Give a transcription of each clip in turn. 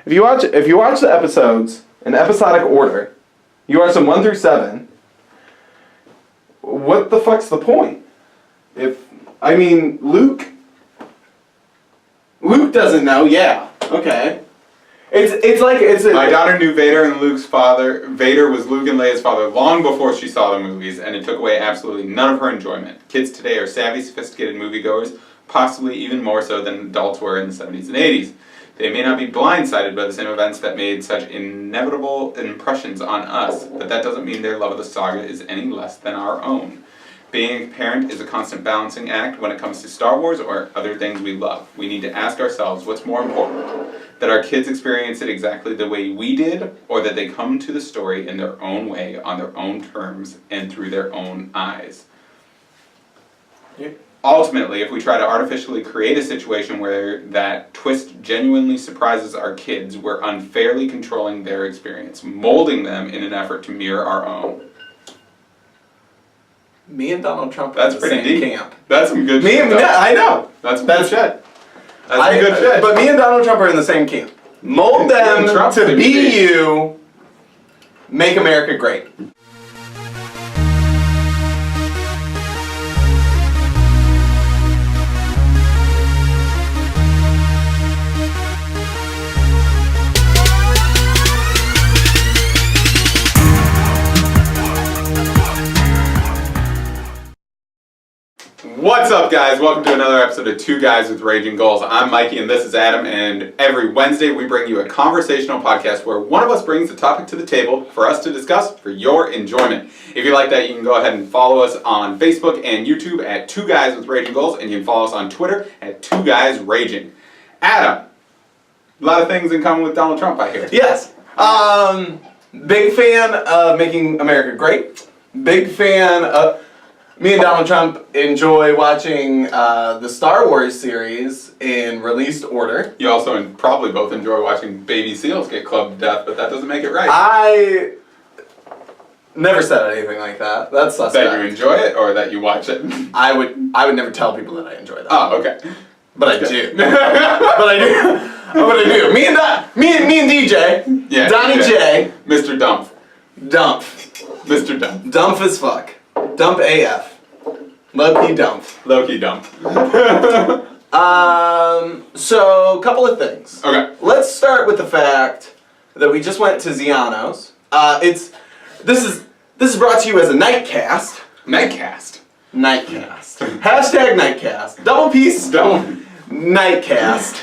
If you watch the episodes in episodic order, you watch them 1 through 7. What the fuck's the point? Luke doesn't know. Yeah. Okay. My daughter knew Vader and Luke's father. Vader was Luke and Leia's father long before she saw the movies, and it took away absolutely none of her enjoyment. Kids today are savvy, sophisticated moviegoers, possibly even more so than adults were in the 70s and 80s. They may not be blindsided by the same events that made such inevitable impressions on us, but that doesn't mean their love of the saga is any less than our own. Being a parent is a constant balancing act when it comes to Star Wars or other things we love. We need to ask ourselves what's more important, that our kids experience it exactly the way we did, or that they come to the story in their own way, on their own terms, and through their own eyes. Yeah. Ultimately, if we try to artificially create a situation where that twist genuinely surprises our kids, we're unfairly controlling their experience, molding them in an effort to mirror our own. Me and Donald Trump That's are in the pretty same deep. camp. That's some good shit. Yeah, I know. That's some good shit. That's some good shit. But me and Donald Trump are in the same camp. Mold them to be you. Make America great. What's up, guys? Welcome to another episode of Two Guys with Raging Goals. I'm Mikey and this is Adam, and every Wednesday we bring you a conversational podcast where one of us brings a topic to the table for us to discuss for your enjoyment. If you like that, you can go ahead and follow us on Facebook and YouTube at Two Guys with Raging Goals, and you can follow us on Twitter at Two Guys Raging. Adam, a lot of things in common with Donald Trump, I hear. Yes. Big fan of making America great. Big fan of... Me and Donald Trump enjoy watching the Star Wars series in released order. You also probably both enjoy watching baby seals get clubbed to death, but that doesn't make it right. I never said anything like that. That's suspect. That you enjoy it or that you watch it? I would never tell people that I enjoy that. Oh, okay. But I do. But I do. Me and DJ. Yeah, Donnie J. Mr. Dump. Mr. Dump. Dump as fuck. Dump AF. Low-key dump. Low-key dump. So, a couple of things. Okay. Let's start with the fact that we just went to Ziano's. This is brought to you as a Nightcast. Nightcast. Hashtag Nightcast. Double piece. Nightcast.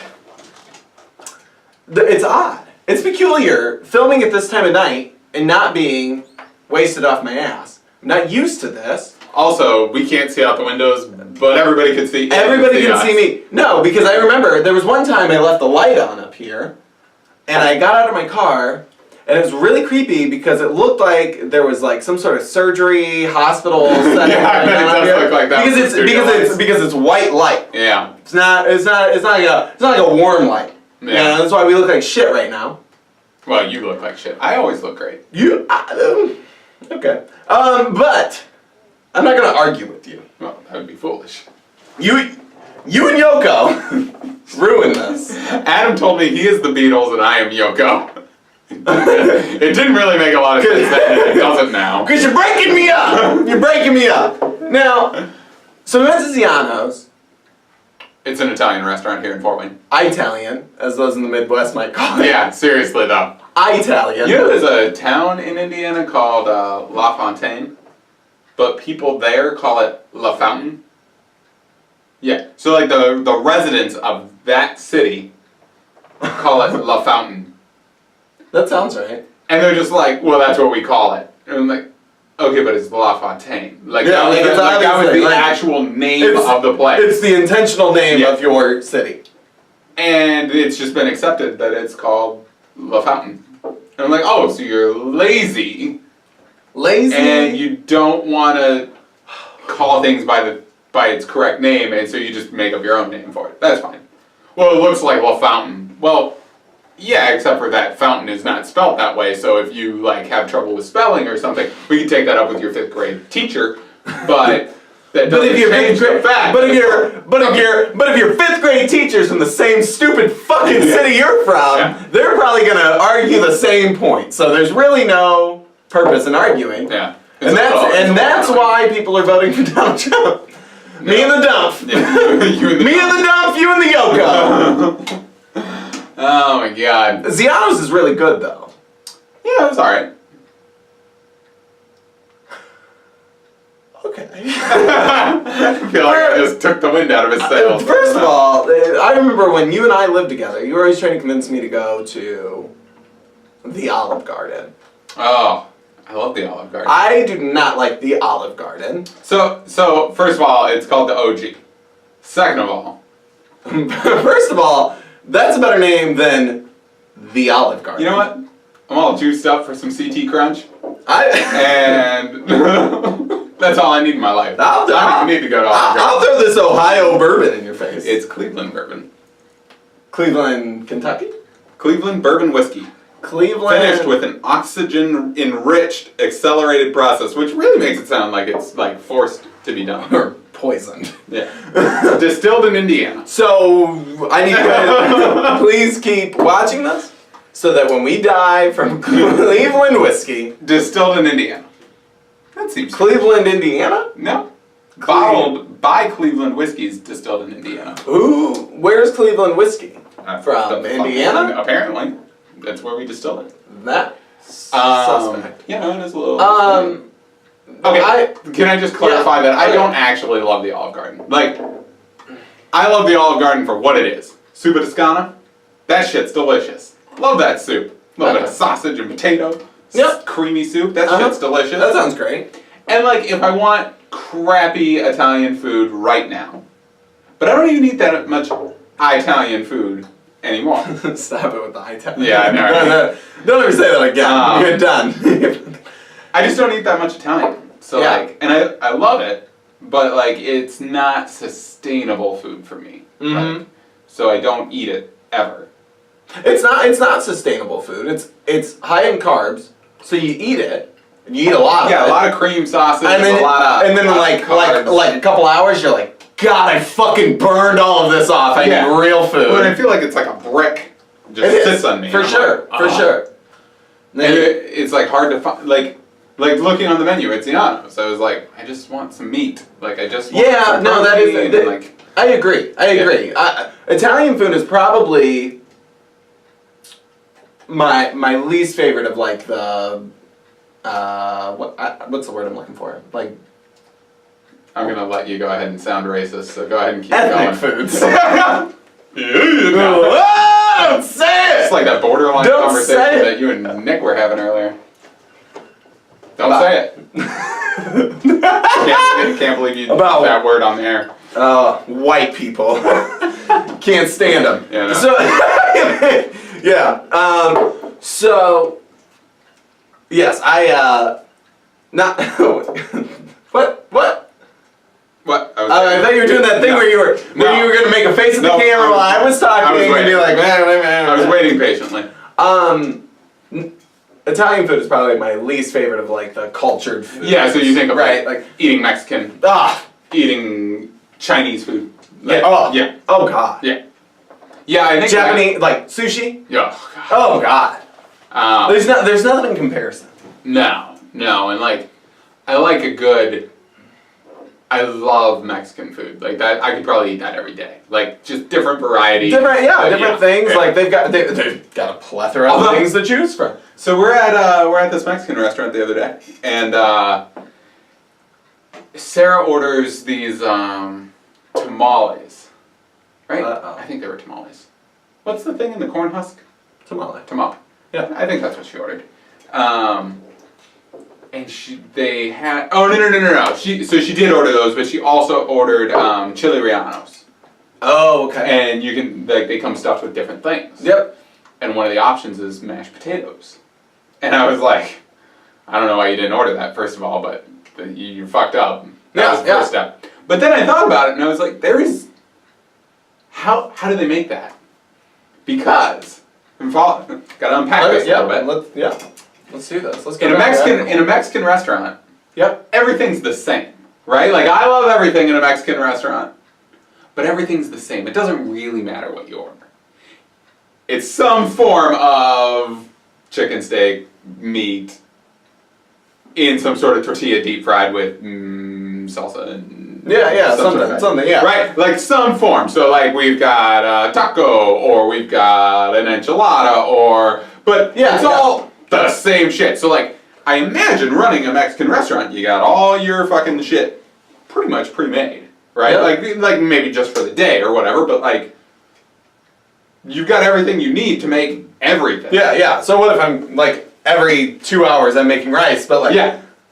It's odd. It's peculiar filming at this time of night and not being wasted off my ass. I'm not used to this. Also, we can't see out the windows, but everybody can see. Everybody can see me. No, because I remember there was one time I left the light on up here, and I got out of my car, and it was really creepy because it looked like there was like some sort of surgery hospital setting. Yeah, it does look like that. Because it's white light. Yeah. It's not like a warm light. Yeah. You know, that's why we look like shit right now. Well, you look like shit. I always look great. Okay. But I'm not gonna argue with you. Well, that would be foolish. You and Yoko ruined this. Adam told me he is the Beatles and I am Yoko. It didn't really make a lot of sense then. It doesn't now. Because you're breaking me up. Now, so we went to Ziano's. It's an Italian restaurant here in Fort Wayne. Italian, as those in the Midwest might call it. Yeah, seriously though. Italian. You know there's a town in Indiana called La Fontaine, but people there call it La Fountain. Yeah, so like the residents of that city call it La Fountain. That sounds right. And they're just like, well, that's what we call it. And I'm like, okay, but it's La Fontaine. Like, yeah, that was the actual name of the place. It's the intentional name of your city. And it's just been accepted that it's called La Fountain. And I'm like, oh, so you're lazy. Lazy? And you don't want to call things by its correct name, and so you just make up your own name for it. That's fine. Well, it looks like La Fountain. Well, yeah, except for that fountain is not spelt that way, so if you like have trouble with spelling or something, we can take that up with your 5th grade teacher, but That But if doesn't your change the fact. but if your fifth grade teachers from the same stupid fucking city you're from, they're probably gonna argue the same point. So there's really no purpose in arguing. Yeah. And that's why people are voting for Donald Trump. Me and the dump. Yeah. You and the Me and the dump. You and the Yoko. Oh my god. Ziano's is really good though. Yeah, it was alright. Okay. I feel like I just took the wind out of his sails. First of all, I remember when you and I lived together, you were always trying to convince me to go to the Olive Garden. Oh, I love the Olive Garden. I do not like the Olive Garden. So first of all, it's called the OG. Second of all, First of all, that's a better name than the Olive Garden. you know what? I'm all juiced up for some CT Crunch, and that's all I need in my life. I need to go to Olive Garden. I'll throw this Ohio bourbon in your face. It's Cleveland bourbon. Cleveland, Kentucky? Cleveland bourbon whiskey. Cleveland. Finished with an oxygen-enriched accelerated process, which really makes it sound like it's like forced to be done. Or poisoned. Yeah. Distilled in Indiana. So, I need you guys please keep watching this so that when we die from Cleveland whiskey. Distilled in Indiana. That seems Cleveland, Indiana? No. Bottled by Cleveland Whiskeys, distilled in Indiana. Where's Cleveland whiskey? From The Indiana? Apparently. That's where we distill it. That suspect. Yeah, it is a little. Okay, can I just clarify that I don't actually love the Olive Garden? Like, I love the Olive Garden for what it is. Soup Toscana, that shit's delicious. Love that soup. A little bit of sausage and potato. Yep. Creamy soup, that shit's delicious. That sounds great. And like, if I want crappy Italian food right now, but I don't even eat that much Italian food anymore. Stop it with the Italian. Yeah, I know. No, don't ever say that again. You're done. I just don't eat that much Italian. So like, and I love it, but like, it's not sustainable food for me. Mm-hmm. Like, so I don't eat it ever. It's not sustainable food. It's high in carbs, so you eat it. You eat a lot of it. Yeah, a lot of cream sausage, and then, a lot of like a couple hours, you're like, God, I fucking burned all of this off. I need real food. Well, I feel like it's like a brick just sits on me. For sure, for sure. And it's like hard to find, like looking on the menu at Ziano's, I was like, I just want some meat. Like I just want some protein, and like. I agree. Italian food is probably my least favorite of like the what's the word I'm looking for? Like. I'm gonna let you go ahead and sound racist, so go ahead and keep ethnic going. foods. Don't say it! It's like that borderline conversation that you and Nick were having earlier. Don't say it. Can't believe you put that word on the air. White people. Can't stand them. Yeah, no. So, so, yes, not, what? What? I thought you were doing that thing where you were going to make a face at the camera while I was talking and be like, I was waiting patiently. Italian food is probably my least favorite of like the cultured food. Yeah, so you think of like eating Mexican, eating Chinese food. Like, yeah. Oh God. Yeah. Yeah, I think Japanese like sushi. Yeah. Oh God. There's nothing in comparison. No, and like I love Mexican food. Like that, I could probably eat that every day. Like just different varieties. Different things. Yeah. Like they've got a plethora of things to choose from. So we're at this Mexican restaurant the other day, and Sarah orders these tamales, right? I think they were tamales. What's the thing in the corn husk? Tamale. Yeah, I think that's what she ordered. And they had no. She did order those, but she also ordered chili rellenos. Oh, okay. And you can they come stuffed with different things. Yep. And one of the options is mashed potatoes. And I was like, I don't know why you didn't order that, first of all, but you fucked up. That was the first step. But then I thought about it, and I was like, how do they make that? Because gotta unpack this a little bit. Let's do this. Let's in a Mexican restaurant. Yep. Everything's the same, right? Like, I love everything in a Mexican restaurant, but everything's the same. It doesn't really matter what you order. It's some form of chicken, steak, meat, in some sort of tortilla deep fried with salsa and something, yeah. Right, like some form. So like we've got a taco, or we've got an enchilada, but it's all the same shit. So like, I imagine running a Mexican restaurant, you got all your fucking shit pretty much pre-made, right? Yeah. Like maybe just for the day or whatever, but like, you've got everything you need to make everything. Yeah. So what if I'm like every 2 hours I'm making rice, but like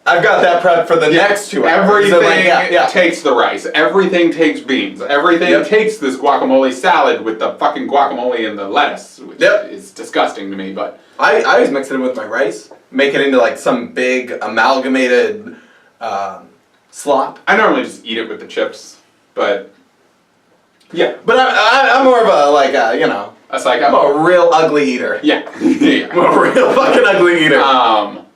I've got that prep for the next 2 hours. Everything takes the rice. Everything takes beans. Everything takes this guacamole salad with the fucking guacamole and the lettuce, which is disgusting to me. But I always mix it in with my rice, make it into like some big amalgamated slop. I normally just eat it with the chips, but yeah. But I'm more of a like it's like I'm a real ugly eater. Yeah. I'm a real fucking ugly eater.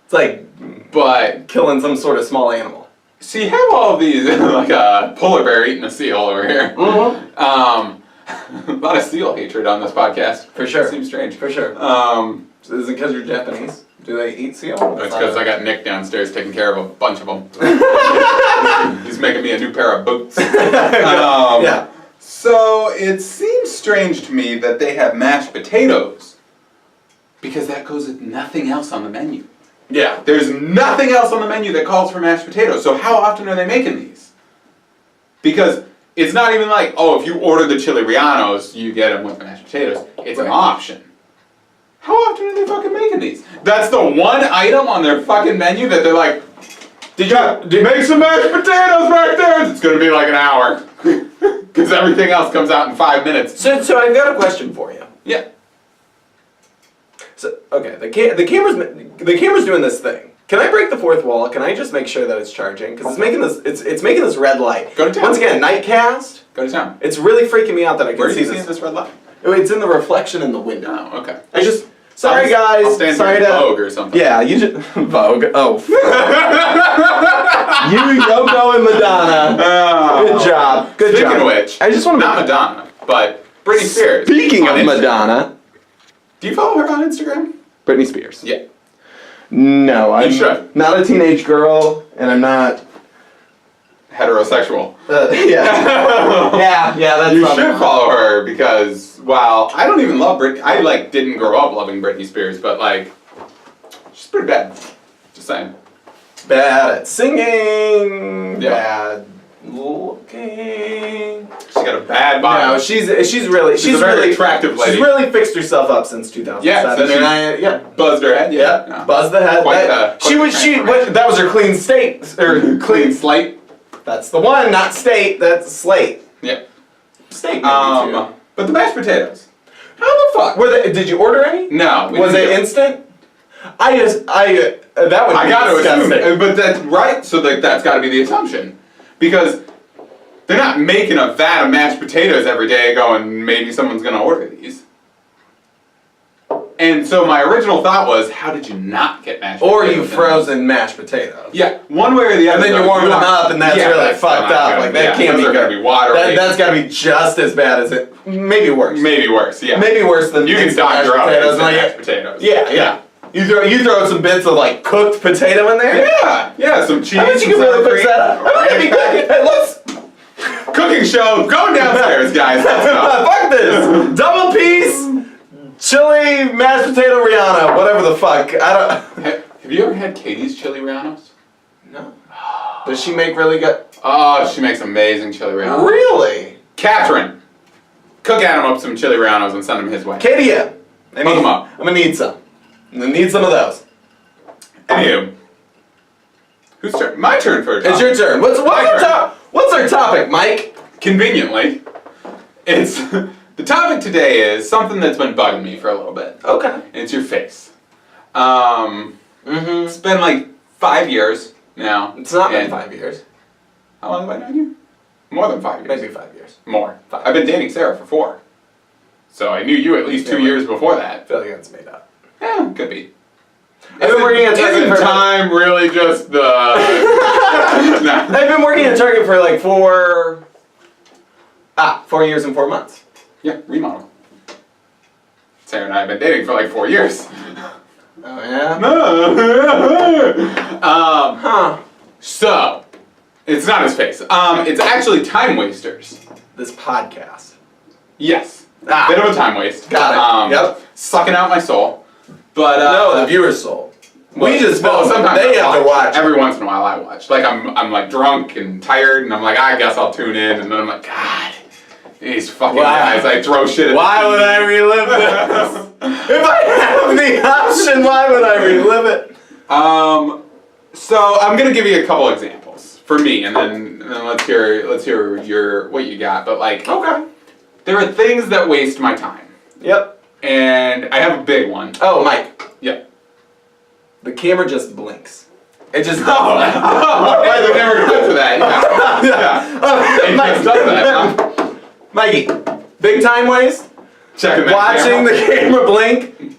It's like, but killing some sort of small animal. So you have all of these, like a polar bear eating a seal over here. Mm-hmm. A lot of seal hatred on this podcast. For sure. Seems strange. For sure. So is it because you're Japanese? Do they eat seal? It's because I got Nick downstairs taking care of a bunch of them. He's making me a new pair of boots. Yeah. So it seems strange to me that they have mashed potatoes, because that goes with nothing else on the menu. Yeah. There's nothing else on the menu that calls for mashed potatoes. So how often are they making these? Because it's not even like, oh, if you order the chili rellenos, you get them with mashed potatoes. It's an option. How often are they fucking making these? That's the one item on their fucking menu that they're like, did you make some mashed potatoes back there? It's gonna be like an hour. Because everything else comes out in 5 minutes. So I've got a question for you. Yeah. So okay, the camera's doing this thing. Can I break the fourth wall? Can I just make sure that it's charging? Because it's making this red light. Go to town. Once again, Nightcast. Go to town. It's really freaking me out that I can Where see do you see this red light? It's in the reflection in the window. Oh, okay. Sorry guys. I'll stand sorry here to Vogue or something. Yeah, you just Vogue. Oh. You Yoko and Madonna. Good job. Good job. Speaking of which, I just want to not Madonna, but Britney Spears. Speaking of on Instagram. Madonna, Do you follow her on Instagram? Britney Spears. Yeah. No, I'm should. not a teenage girl, and I'm not Heterosexual. yeah, that's You probably should not. follow her because while I don't even love Britney, I didn't grow up loving Britney Spears, but she's pretty bad. Just saying. Bad at singing. Yeah. Bad looking. She's got a bad body. No, she's really a very attractive lady. She's really fixed herself up since 2007. Yeah, buzzed her head. Yeah, No. buzzed the head. Quite That was her clean state or Clean slate. That's the one, not state. That's slate. Yeah. State. Maybe too. But the mashed potatoes. How the fuck were they? Did you order any? No. Was it instant? That would be I got to disgusting. assume, but that's right. So that's got to be the assumption, because they're not making a vat of mashed potatoes every day, going maybe someone's gonna order these. And so my original thought was, how did you not get mashed Or potatoes? you frozen mashed potatoes. Yeah, one way or the other. And then you warm them up, and that's really fucked up. Like that can't be. They're gonna be watery. That's got to be just as bad as it. Maybe worse. Maybe worse. Yeah. Maybe worse than You can instant dodge your own potatoes. mashed potatoes. Yeah. You throw some bits of cooked potato in there. Yeah. Some cheese. I bet you can really fix that up. I bet it'd be good. Hey, let's. Cooking show going downstairs, guys. Let's go. Fuck this. Double piece. Chili, mashed potato, Rihanna, whatever the fuck. I don't. Have you ever had Katie's chili rellenos? No. Does she make really good? Oh, she makes amazing chili rellenos. Really? Catherine, cook Adam up some chili rellenos and send them his way. Katie, yeah. Hook 'em up. I'm gonna need some. I'm gonna need some of those. Anywho, whose turn? My turn for a topic. It's your turn. What's our topic, Mike? Conveniently, it's the topic today is something that's been bugging me for a little bit. Okay. And it's your face. It's been 5 years now. It's not been and 5 years. How long have I known you? More than 5 years. Maybe 5 years. More. 5. I've been dating Sarah for 4. So I knew you at least 2 years before that. I feel like that's made up. Yeah, could be. I've been working at Target Isn't for time really just the... Nah. I've been working at Target for like 4 years and 4 months. Yeah, remodel. Sarah and I have been dating for like 4 years. Oh yeah? So, it's not his face. It's actually Time Wasters. This podcast. Yes. Bit of a time waste. Got it. Yep. Sucking out my soul. But no, the viewer's soul. We just sometimes they have to watch. Every once in a while I watch. Like I'm like drunk and tired and I'm like, I guess I'll tune in, and then I'm like, God, these fucking guys, I throw shit at Why would I relive this? If I have the option, why would I relive it? So I'm gonna give you a couple examples for me, and then let's hear what you got. But like, Okay. there are things that waste my time, Yep. and I have a big one. Oh, Mike. Yep. The camera just blinks. It just does Oh, that. right, we never got to that. Yeah. It Mike, just does that. Huh? Mikey, big time waste. Checking that Watching camera. the camera blink,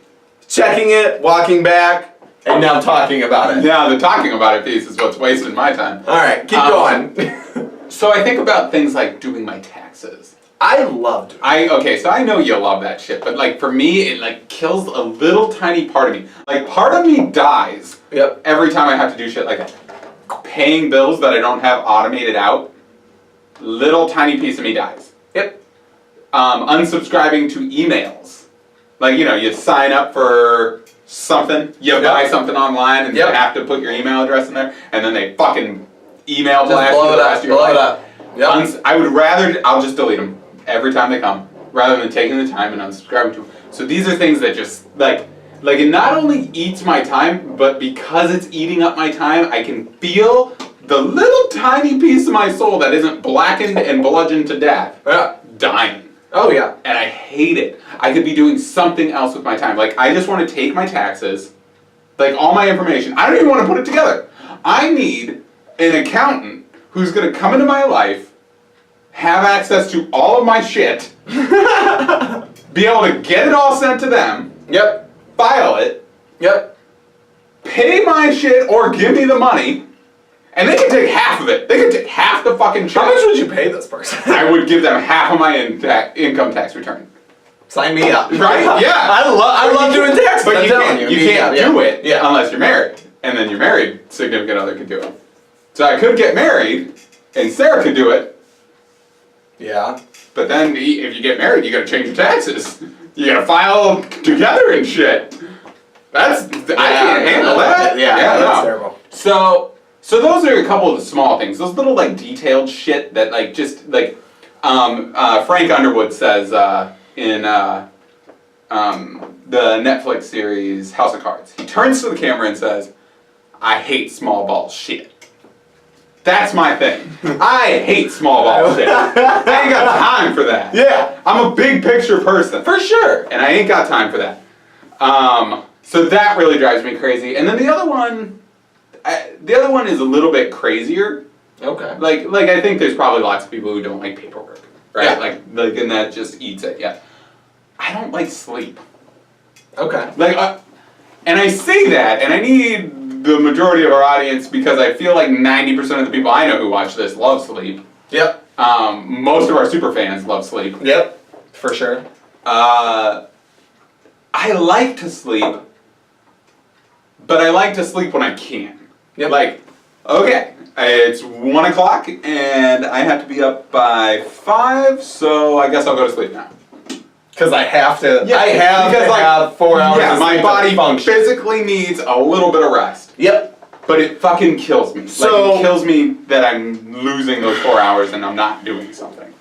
checking it, walking back, and now talking about it. Yeah, the talking about it piece is what's wasting my time. All right, keep going. So I think about things like doing my taxes. I loved it. So I know you love that shit, but like for me, it like kills a little tiny part of me. Like part of me dies Yep. every time I have to do shit like that. Paying bills that I don't have automated out, little tiny piece of me dies. Yep. Unsubscribing to emails. Like, you know, you sign up for something, you buy something online, and you have to put your email address in there, and then they fucking email blast you the rest of your life. Yep. I'll just delete them every time they come, rather than taking the time and unsubscribing to them. So these are things that just, like it not only eats my time, but because it's eating up my time, I can feel the little tiny piece of my soul that isn't blackened and bludgeoned to death dying. Oh yeah. And I hate it. I could be doing something else with my time. Like, I just want to take my taxes, like all my information. I don't even want to put it together. I need an accountant who's going to come into my life, have access to all of my shit, be able to get it all sent to them, Yep. file it, Yep. pay my shit or give me the money, and they can take half of it. They can take half the fucking shit. How much would you pay this person? I would give them half of my income tax return. Sign me up. Right? Yeah. I love doing taxes. But I'm you telling can't do it Yeah. unless you're married. And then your married significant other could do it. So I could get married, and Sarah could do it, Yeah. but then if you get married, you gotta change your taxes. You gotta file together and shit. I can't handle that. Yeah, that's no. terrible. So those are a couple of the small things. Those little like detailed shit that like just like Frank Underwood says in the Netflix series House of Cards. He turns to the camera and says, "I hate small ball shit." That's my thing. I hate small ball shit. I ain't got time for that. Yeah. I'm a big picture person. For sure. And I ain't got time for that. So that really drives me crazy. And then the other one is a little bit crazier. Okay. Like I think there's probably lots of people who don't like paperwork, right? Yeah. Like and that just eats it. Yeah. I don't like sleep. Okay. And I say that, and I need the majority of our audience because I feel like 90% of the people I know who watch this love sleep. Yep. Most of our super fans love sleep. Yep. For sure. I like to sleep, but I like to sleep when I can. Yep. Like, okay, it's 1 o'clock and I have to be up by 5, so I guess I'll go to sleep now. Because I have to. Yeah, I have because, to have 4 hours. Yeah, of my sleep body to function. physically needs a little bit of rest. Yep. But it fucking kills me. So- it kills me that I'm losing those 4 hours and I'm not doing something.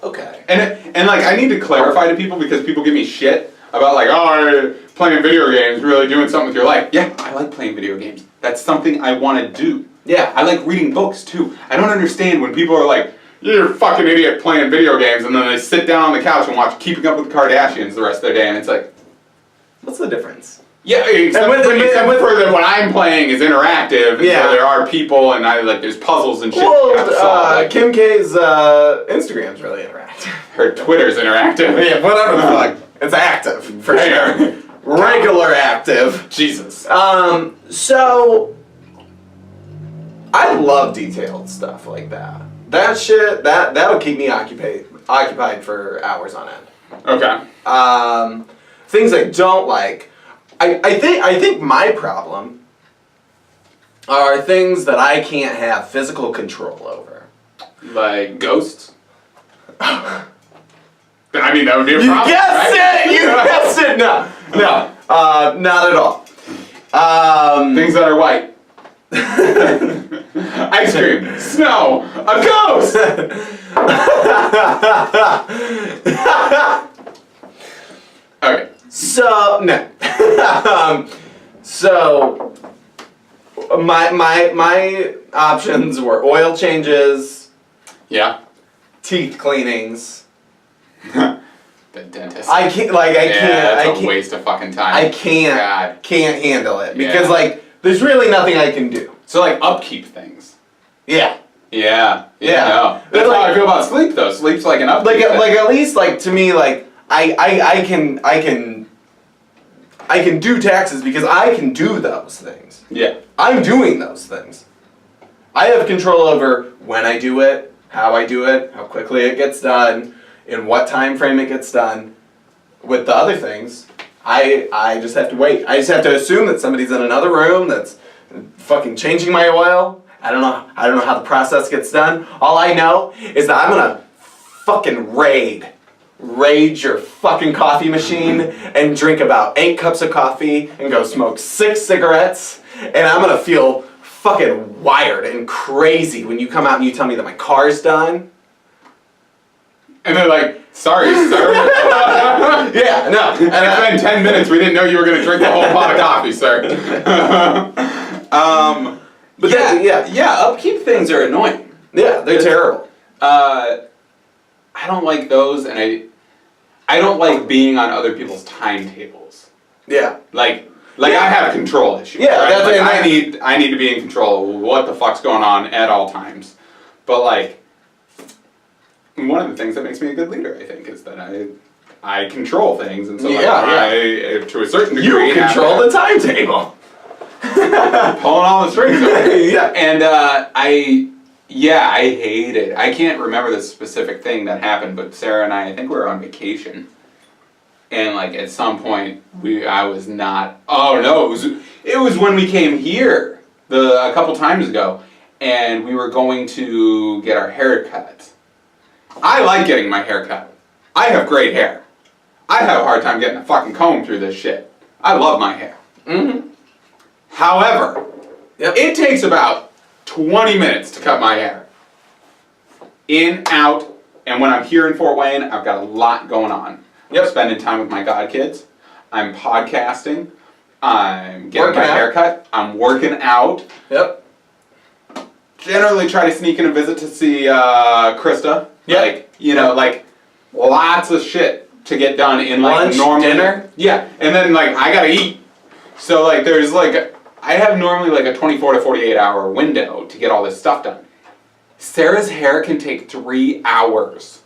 Okay. And like, I need to clarify to people because people give me shit about like, oh, playing video games, really doing something with your life. Yeah, I like playing video games. That's something I want to do. Yeah. I like reading books too. I don't understand when people are like, you're a fucking idiot playing video games, and then they sit down on the couch and watch Keeping Up with the Kardashians the rest of their day, and it's like, What's the difference? yeah, except for that what I'm playing is interactive, and Yeah. so there are people, and there's puzzles and shit. Well, you have to solve, like, Kim K's Instagram's really interactive. her Twitter's interactive. Yeah, whatever the fuck. It's active, for sure. Regular active. Jesus. So I love detailed stuff like that. That shit, that'll keep me occupied for hours on end. Okay. Things I don't like. I think my problem are things that I can't have physical control over. Like ghosts? I mean, that would be a You problem. guessed right? it! You guessed it! No, not at all. Things that are white. Ice cream. Snow. A ghost! Okay. So, no. So, my options were oil changes, Yeah. teeth cleanings. The dentist. I can't. That's a waste of fucking time. I can't handle it because there's really nothing I can do. So like upkeep things. Yeah. Yeah. Yeah. No. That's how I feel about sleep though. Sleep's like an upkeep. Like at least to me I can do taxes because I can do those things. Yeah. I'm doing those things. I have control over when I do it, how I do it, how quickly it gets done, in what time frame it gets done. With the other things, I just have to wait. I just have to assume that somebody's in another room that's fucking changing my oil. I don't know how the process gets done. All I know is that I'm gonna fucking raid your fucking coffee machine and drink about 8 cups of coffee and go smoke 6 cigarettes, and I'm gonna feel fucking wired and crazy when you come out and you tell me that my car's done. And they're like, sorry, sir. Yeah, no. And it's been 10 minutes. We didn't know you were going to drink the whole pot of coffee, sir. But yeah, upkeep things are annoying. Yeah, they're terrible. I don't like those, and I don't like being on other people's timetables. Yeah. Like I have control issues. Yeah, right? that's I need to be in control of what the fuck's going on at all times. But one of the things that makes me a good leader, I think, is that I control things, and so I, to a certain degree, you control the timetable. pulling all the strings. Yeah, and I hate it. I can't remember the specific thing that happened, but Sarah and I think we were on vacation, and at some point I was not. Oh no, it was when we came here a couple times ago, and we were going to get our hair cut. I like getting my hair cut. I have great hair. I have a hard time getting a fucking comb through this shit. I love my hair. Mm-hmm. However, it takes about 20 minutes to cut my hair. In, out, and when I'm here in Fort Wayne, I've got a lot going on. I'm spending time with my godkids. I'm podcasting. I'm getting my hair cut. I'm working out. Yep. Generally try to sneak in a visit to see Krista. Yeah. Lots of shit to get done in lunch, normal dinner. Yeah, and then I gotta eat. So there's I have normally a 24 to 48 hour window to get all this stuff done. Sarah's hair can take 3 hours.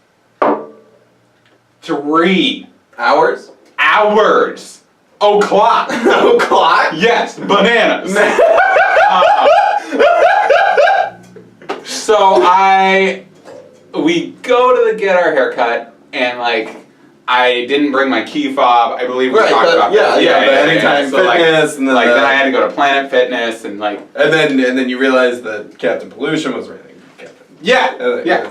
3 hours? Hours. O'clock. O'clock? Yes, bananas. So we go to get our hair cut, and I didn't bring my key fob. I believe we talked about that. Yeah, Anytime So, Fitness, and then then I had to go to Planet Fitness, and and then you realized that Captain Pollution was running Captain. Yeah.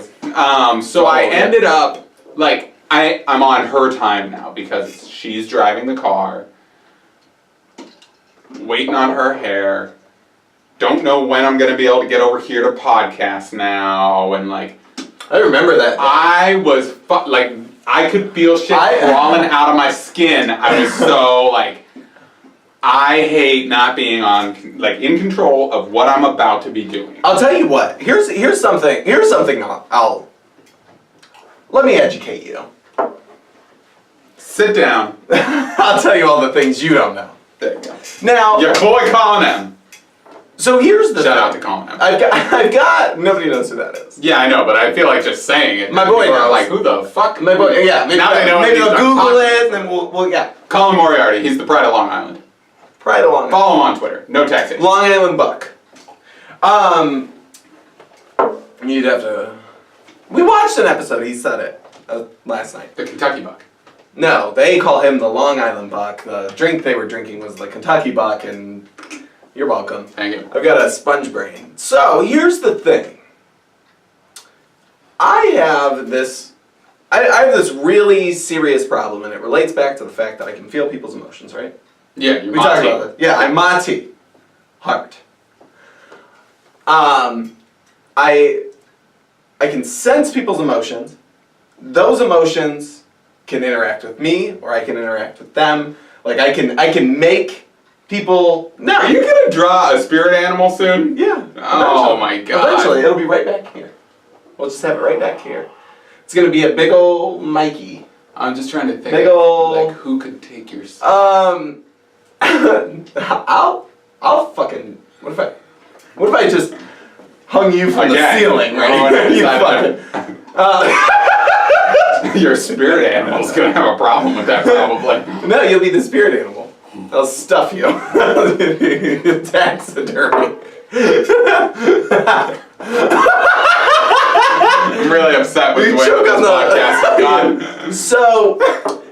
So I ended up I'm on her time now because she's driving the car, waiting on her hair. Don't know when I'm gonna be able to get over here to podcast now, and I remember that. I was I could feel shit crawling out of my skin. I was so I hate not being in control of what I'm about to be doing. I'll tell you what. Here's something. I'll let me educate you. Sit down. I'll tell you all the things you don't know. There you go. Now, your boy Colin M. So here's the Shout thing. out to Colin M. I've got nobody knows who that is. Yeah, I know, but I feel like just saying it. My boy knows. Who the fuck? My boy, yeah. Maybe now they know. Maybe they'll Google it, and then we'll yeah. Colin Moriarty. He's the pride of Long Island. Pride of Long Island. Follow him on Twitter. No taxation. Long Island Buck. You'd have to... We watched an episode, he said it last night. The Kentucky Buck. No, they call him the Long Island Buck. The drink they were drinking was the Kentucky Buck, and you're welcome. Thank you. I've got a sponge brain. So, here's the thing. I have this really serious problem, and it relates back to the fact that I can feel people's emotions, right? Yeah, you're We talked about it. Yeah, I'm Mati. Heart. I can sense people's emotions. Those emotions can interact with me, or I can interact with them. Like I can make people. No, Are you gonna draw a spirit animal soon? Yeah. Oh my god. Eventually, it'll be right back here. We'll just have it right back here. It's gonna be a big old Mikey. I'm just trying to think. Big ol'- like who could take your. I'll fucking. What if I just hung you from the Again. ceiling, right? Oh, no, You it's fucking. Your spirit animal's gonna have a problem with that probably. No, you'll be the spirit animal. I'll stuff you. Taxidermy. I'm really upset with You the way choke this on the- podcast has gone. So,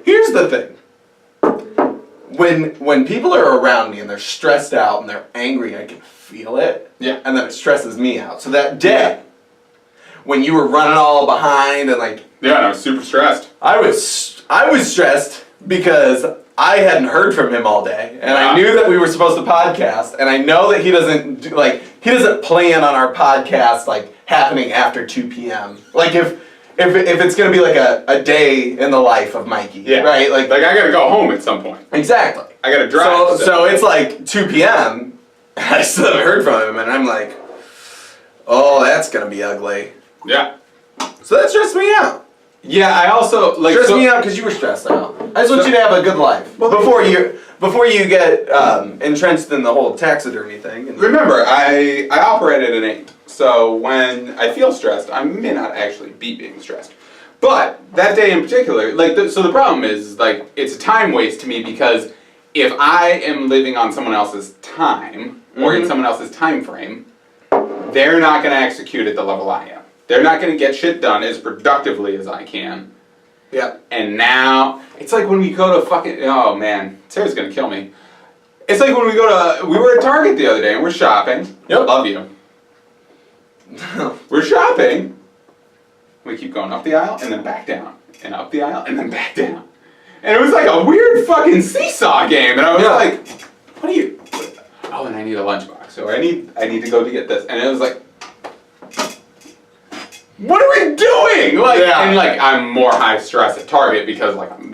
here's the thing. When people are around me and they're stressed out and they're angry, I can feel it. Yeah. And then it stresses me out. So that day, when you were running all behind and like, Yeah, and I was super stressed. I was stressed because I hadn't heard from him all day, and I Wow. knew that we were supposed to podcast, and I know that he doesn't plan on our podcast like happening after 2 p.m. Like if it's gonna be like a day in the life of Mikey, Yeah. right? Like I gotta go home at some point. Exactly. I gotta drive. So it's like 2 p.m. I still haven't heard from him, and I'm like, oh, that's gonna be ugly. Yeah. So that stressed me out. Yeah, I also like Stressed me out because you were stressed out. I just want you to have a good life before you get entrenched in the whole taxidermy thing. And Remember, I operate at an 8, so when I feel stressed, I may not actually be being stressed. But that day in particular, so the problem is, like, it's a time waste to me because if I am living on someone else's time, or in someone else's time frame, they're not going to execute at the level I am. They're not going to get shit done as productively as I can. yeah. And now, it's like when we go to fucking, oh man, Sarah's gonna kill me. It's like when we were at Target the other day and we're shopping. Yep. Love you. We're shopping. We keep going up the aisle and then back down. And up the aisle and then back down. And it was like a weird fucking seesaw game. And I was like, what are you, oh, and I need a lunchbox. So I need to go to get this. And it was like, what are we doing? And I'm more high stress at Target because I'm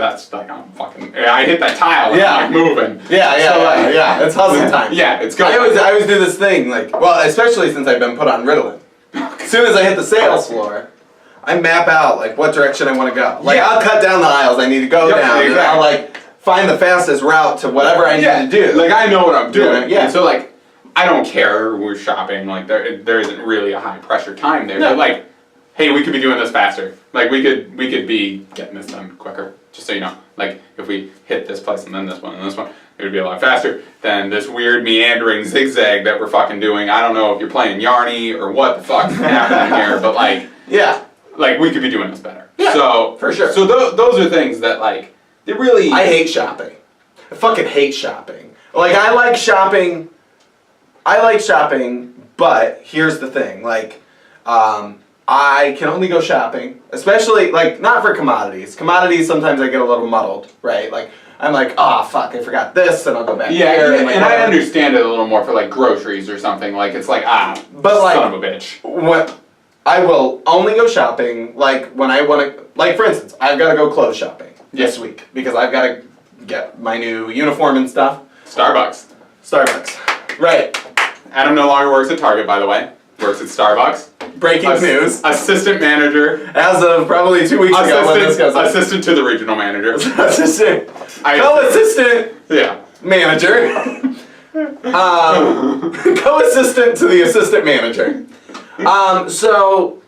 fucking. I hit that tile and I'm moving. Yeah. It's hustle time. Yeah, it's going. I always do this thing especially since I've been put on Ritalin. As soon as I hit the sales floor, I map out what direction I want to go. I'll cut down the aisles I need to go down. Exactly. And I'll find the fastest route to whatever I need to do. I know what I'm doing. Yeah. And so I don't care. We're shopping. There isn't really a high pressure time there. No. But hey, we could be doing this faster. We could be getting this done quicker. Just so you know, if we hit this place and then this one and this one, it would be a lot faster than this weird meandering zigzag that we're fucking doing. I don't know if you're playing Yarny or what the fuck's happening here, but yeah. we could be doing this better. Yeah, so for sure. So those are things that they really. I hate shopping. I fucking hate shopping. I like shopping. But here's the thing. I can only go shopping, especially, not for commodities. Commodities, sometimes I get a little muddled, right? I'm oh, fuck, I forgot this, and I'll go back here. And I understand it a little more for, groceries or something. It's son of a bitch. What I will only go shopping, when I want to, for instance, I've got to go clothes shopping this week, because I've got to get my new uniform and stuff. Starbucks. Right. Adam no longer works at Target, by the way. Works at Starbucks. Breaking news. Assistant manager. As of probably 2 weeks ago when this goes up. Assistant to the regional manager. Assistant. Co-assistant. Yeah. Manager. Co-assistant to the assistant manager. So.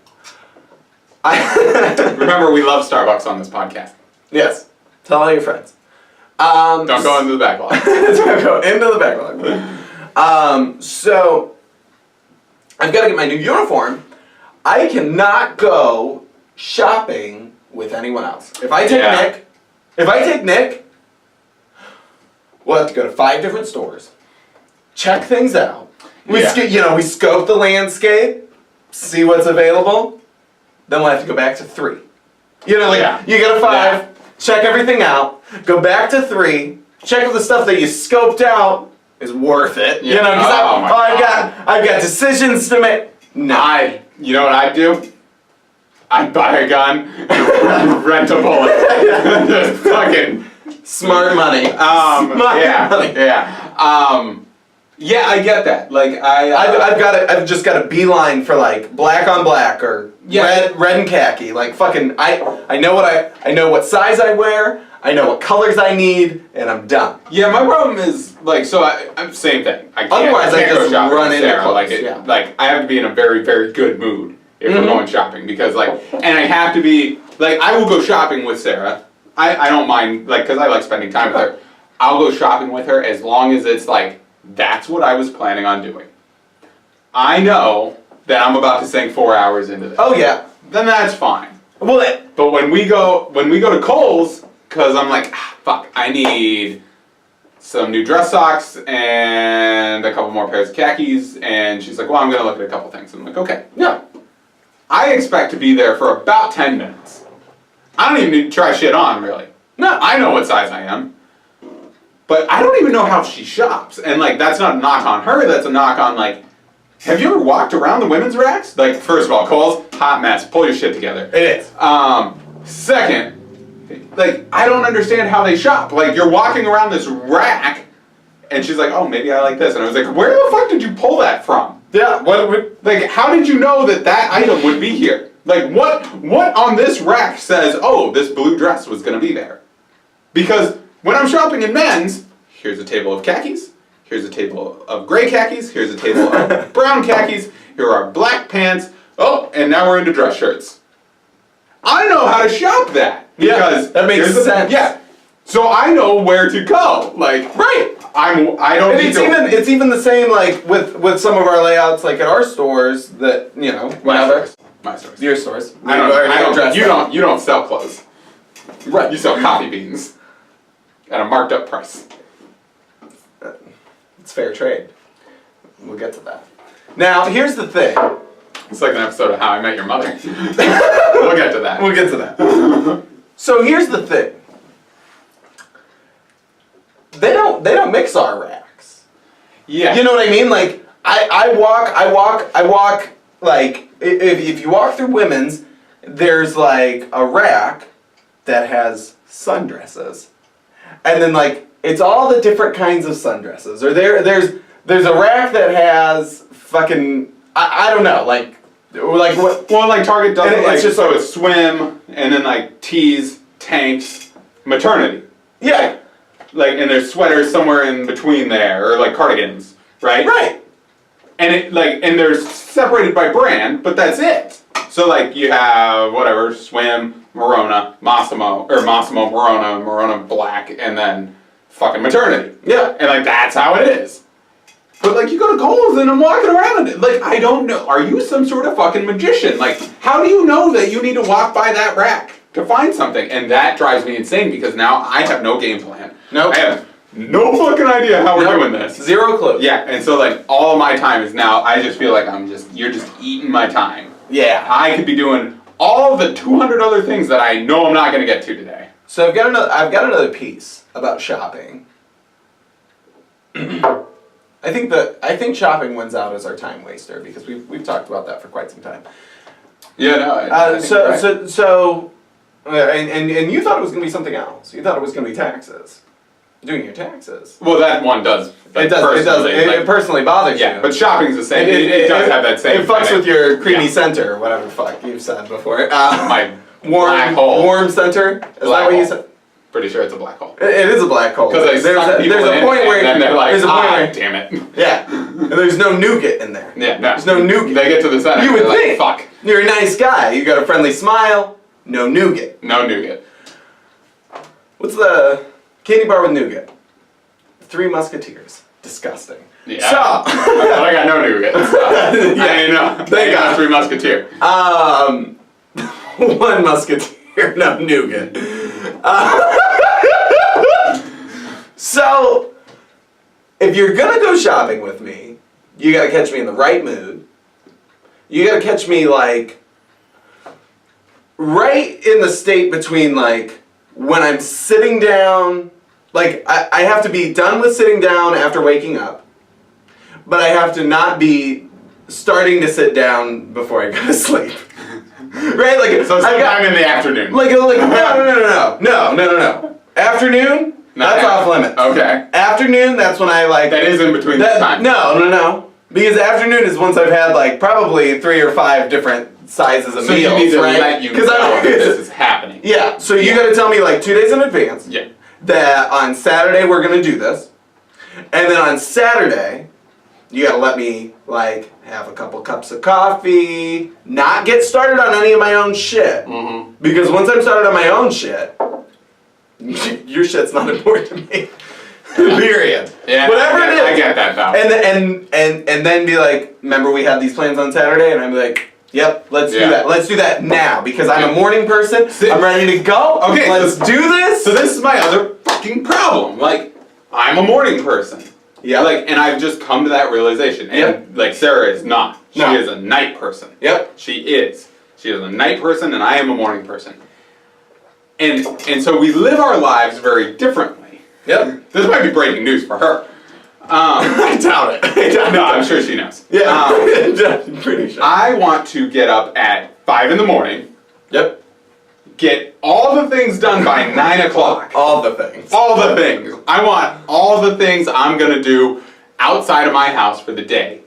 Remember, we love Starbucks on this podcast. Yes. Tell all your friends. Don't go into the backlog. Don't go into the backlog. So I've got to get my new uniform. I cannot go shopping with anyone else. If I take Nick, we'll have to go to 5 different stores, check things out. We scope the landscape, see what's available. Then we'll have to go back to 3. You go to 5, check everything out, go back to 3, check if the stuff that you scoped out is worth it. Yeah. Because I've got decisions to make. No. You know what I'd do? I'd buy a gun and rent a bullet. Just fucking smart money. Yeah, I get that. Like I've just got a beeline for like black on black or red and khaki. Like fucking I know what size I wear. I know what colors I need, and I'm done. Yeah, my problem is like I'm same thing. I can't just go shopping run with into Sarah. clothes. Like I have to be in a very, very good mood if we're going shopping because and I have to be like I will go shopping with Sarah. I don't mind because I like spending time with her. I'll go shopping with her as long as it's like that's what I was planning on doing. I know that I'm about to sink 4 hours into this. Oh yeah. Then that's fine. Well, but when we go to Kohl's, because I'm like, fuck, I need some new dress socks and a couple more pairs of khakis, and she's like, well, I'm gonna look at a couple things. I'm like, okay. Yeah. I expect to be there for about 10 minutes. I don't even need to try shit on, really. No. I know what size I am. But I don't even know how she shops. And that's not a knock on her, that's a knock on have you ever walked around the women's racks? First of all, Kohl's, hot mess, pull your shit together. It is. Second, I don't understand how they shop. You're walking around this rack, and she's like, oh, maybe I like this. And I was like, where the fuck did you pull that from? Yeah. How did you know that item would be here? What on this rack says, oh, this blue dress was gonna be there? Because when I'm shopping in men's, here's a table of khakis, here's a table of gray khakis, here's a table of brown khakis, here are black pants, oh, and now we're into dress shirts. I know how to shop that. Because that makes sense. Yeah. So I know where to go. Right. I don't need to. It's even the same with some of our layouts at our stores that whatever. My stores. Your stores. You don't sell clothes. Right. You sell coffee beans at a marked up price. It's fair trade. We'll get to that. Now, here's the thing. It's like an episode of How I Met Your Mother. We'll get to that. We'll get to that. So here's the thing. They don't mix our racks. Yeah. You know what I mean? I walk if you walk through women's, there's a rack that has sundresses. And then it's all the different kinds of sundresses. Or there's a rack that has fucking I don't know, what? Well, Target does it. It's just so it's swim and then tees, tanks, maternity. Yeah. And there's sweaters somewhere in between there, or cardigans, right? Right. And and they're separated by brand, but that's it. So you have whatever, swim, Morona, Massimo, Morona black, and then fucking maternity. Yeah. And that's how it is. But you go to Kohl's and I'm walking around and I don't know. Are you some sort of fucking magician? How do you know that you need to walk by that rack to find something? And that drives me insane because now I have no game plan. Nope. I have no fucking idea how we're doing this. Zero clue. Yeah, and so all of my time is now, I just feel like you're just eating my time. Yeah. I could be doing all the 200 other things that I know I'm not going to get to today. So I've got another piece about shopping. I think shopping wins out as our time waster because we've talked about that for quite some time. Yeah, no. And you thought it was going to be something else. You thought it was going to be taxes. Doing your taxes. Well, that one does. It personally bothers you. Yeah, but shopping's the same. It does have that same. It fucks with your creamy center, or whatever the fuck you've said before. My black hole. Warm center. Is that what you said? Pretty sure it's a black hole. It is a black hole. Because there's a point where and they're like, damn it. Yeah. And there's no nougat in there. Yeah, no. There's no nougat. They get to the center. You would think. Fuck. You're a nice guy. You got a friendly smile. No nougat. No nougat. What's the Candy bar with nougat. Three Musketeers. Disgusting. Yeah. So. I got no nougat. Yeah. They got Three Musketeer. One Musketeer, no nougat. So, if you're gonna go shopping with me, you gotta catch me in the right mood. You gotta catch me, like, right in the state between, like, when I'm sitting down, like, I have to be done with sitting down after waking up, but I have to not be starting to sit down before I go to sleep. Right? Like, So sometime in the afternoon. Like, no. Afternoon? That's off limits. Okay. Afternoon, that's when I, like... That is in between the time. No. Because afternoon is once I've had, like, probably 3 or 5 different sizes of So meals, you need to right? let you know that this is happening. Yeah, so you gotta tell me, like, 2 days in advance. Yeah. That on Saturday we're gonna do this. And then on Saturday, you gotta let me, like, have a couple cups of coffee, not get started on any of my own shit. Mm-hmm. Because once I'm started on my own shit, your shit's not important to me. Period. Yeah. Whatever it is. I get that though. And then be like, remember we had these plans on Saturday? And I'm like, yep, let's do that. Let's do that now because I'm a morning person. I'm ready to go. Okay, let's do this. So this is my other fucking problem. Like, I'm a morning person. Yeah. Like, and I've just come to that realization. And like Sarah is not. She is a night person. Yep. She is. She is a night person and I am a morning person. And so we live our lives very differently. Yep. This might be breaking news for her. I doubt it. No, I'm sure she knows. Yeah. I'm pretty sure. I want to get up at 5 in the morning. Yep. Get all the things done by 9 o'clock. All the things. All the things. I want all the things I'm going to do outside of my house for the day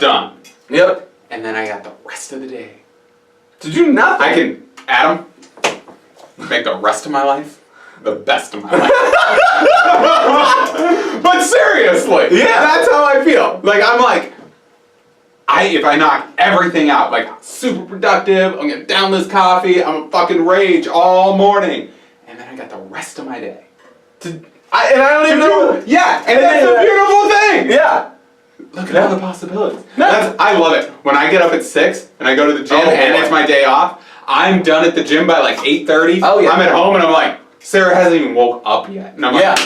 done. Yep. And then I got the rest of the day. To do nothing. I can, Adam, make the rest of my life the best of my life. But seriously, Yeah. that's how I feel. Like, I'm like, if I knock everything out, like, super productive, I'm gonna down this coffee, I'm gonna fucking rage all morning. And then I got the rest of my day. And I don't even know. Yeah, and that's a beautiful thing! Yeah. Look at all the possibilities. No. I love it. When I get up at 6 and I go to the gym and it's my day off, I'm done at the gym by like 8:30. Oh, yeah. I'm at home and I'm like, Sarah hasn't even woke up yet. And I'm like,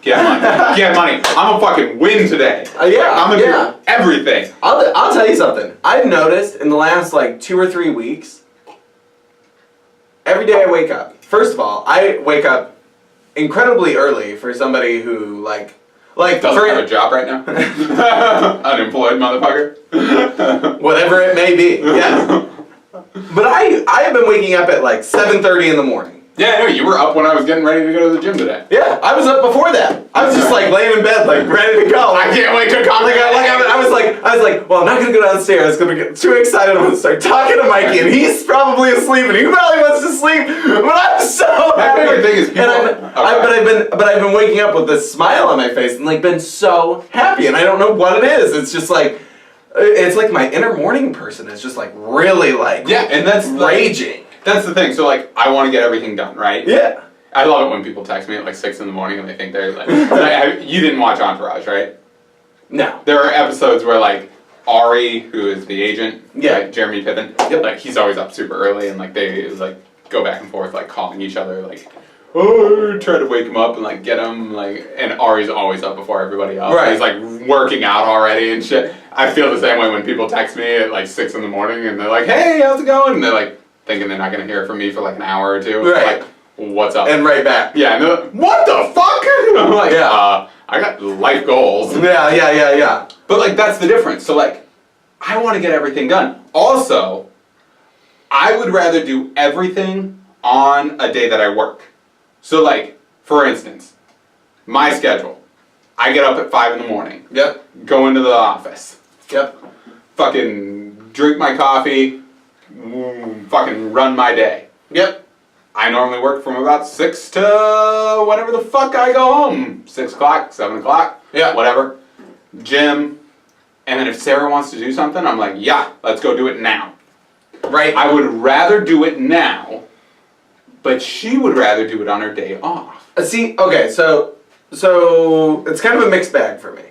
get money. Get money. I'm gonna fucking win today. Yeah. I'm gonna do everything. I'll tell you something. I've noticed in the last like 2 or 3 weeks, every day I wake up. First of all, I wake up incredibly early for somebody who like Doesn't have a job right now. Unemployed motherfucker. whatever it may be. Yeah. But I have been waking up at like 7:30 in the morning. Yeah, I know. You were up when I was getting ready to go to the gym today. Yeah, I was up before that. I was just like laying in bed, like ready to go. I can't wait to come. I was like, well, I'm not gonna go downstairs. I'm gonna get too excited. I'm gonna start talking to Mikey, and he's probably asleep, and he probably wants to sleep. But I'm so My happy. favorite thing is people. But I've been waking up with this smile on my face, and like been so happy, and I don't know what it is. It's just like. It's like my inner morning person is just like really like and that's raging. That's the thing. So like, I want to get everything done, right? Yeah. I love it when people text me at like 6 in the morning and they think they're like, you didn't watch Entourage, right? No. There are episodes where like Ari, who is the agent, Yeah. Jeremy Piven, like he's always up super early and like they like go back and forth like calling each other like, oh, try to wake him up and like get him like, and Ari's always up before everybody else. Right. He's like working out already and shit. I feel the same way when people text me at like 6 in the morning and they're like, hey, how's it going? And they're like thinking they're not gonna hear from me for like an hour or two. Right. Like, what's up? And right back. Yeah, and they're like, what the fuck? I'm like, Yeah. I got life goals. Yeah. But like that's the difference. So like, I want to get everything done. Also, I would rather do everything on a day that I work. So like, for instance, my schedule. I get up at 5 in the morning. Yep. Go into the office. Yep. Fucking drink my coffee. Fucking run my day. Yep. I normally work from about 6 to whenever the fuck I go home. 6 o'clock, 7 o'clock. Yeah. Whatever. Gym. And then if Sarah wants to do something, I'm like, yeah, let's go do it now. Right. I would rather do it now, but she would rather do it on her day off. See, okay, so it's kind of a mixed bag for me.